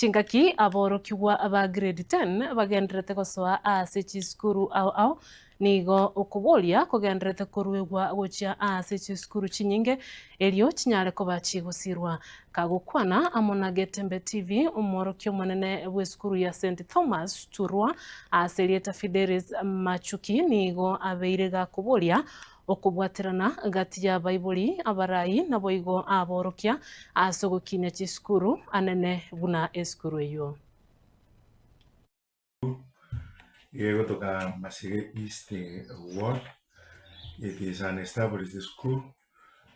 Chingaki aborokiwa aba grade 10 bagenderete gosoa ase chiskuru ao nigo okuboria kugenderete kurwegwa gochia ase chiskuru chinyinge erio chinyare koba chigusirwa kagukwana amona Getembe TV umorokio monene bw'eskuru ya St Thomas Turwa ase Rieta Fidelis Machuki nigo abeire gakuboria okubwaterana gati ya baibuli abarai na boigo aborokia ase gokinya chiskuru anene buna eskuru eyo. Kutoka Masige East Ward. It is an established school,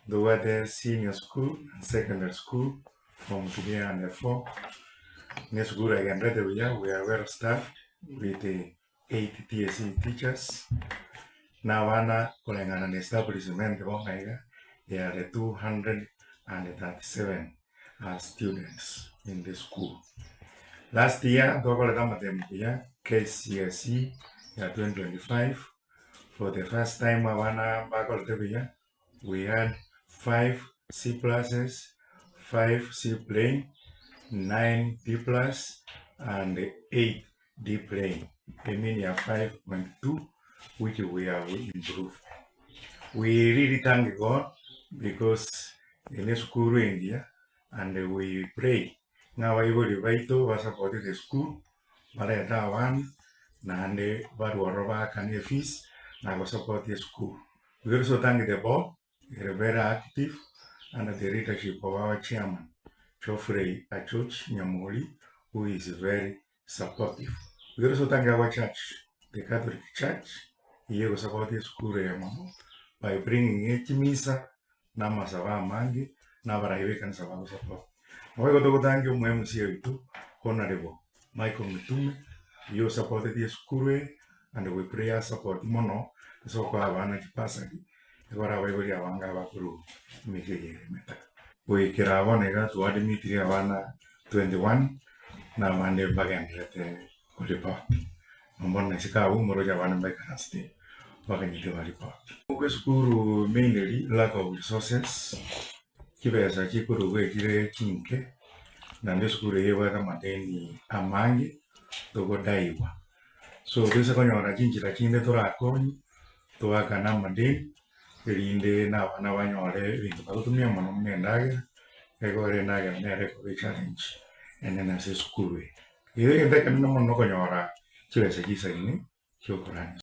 the senior school and secondary school from today and four. Next school again, we are well staffed with 8 TSC teachers. Now, Anna calling an establishment, there are 237 students in the school. Last year, KCSE 2025. For the first time, we had 5 C pluses, 5 C plane, 9 D plus, and 8 D plane. I mean, 5.2, which we have improved. We really thank God because in the school in India, and we pray. Now I will invite to support the school, but I one, and the can fees. I will support the school. We also thank the board. They are very active under the leadership of our chairman, Geoffrey Achoch Nyamoli, who is very supportive. We also thank our church, the Catholic Church. He will support the school by bringing it misa na masava mangi na baraiwe kan sababu support. We go thank you MMC itu Honorable Michael Mitume. You supported the school and we pray support mono so kwa wana kipasaki ekora baibuli abanga bakuru mikeye meta we kira bonega to admit ya wana 21 na mande bagendrete ko report mbona sika umuro ya wana bakanasti bakanyite wa report ko school mainly lack of resources kibesa chikuru we kire chinke na ndio school yewa kama deni amangi togodaiwa. So this is going to change the chinde torakoni to akana mande rinde na wanyore ringo batumia mono mendaga egore naga nere ko challenge ene na se school we ile ndeka no mono konyora chile se kisa ini chokorani.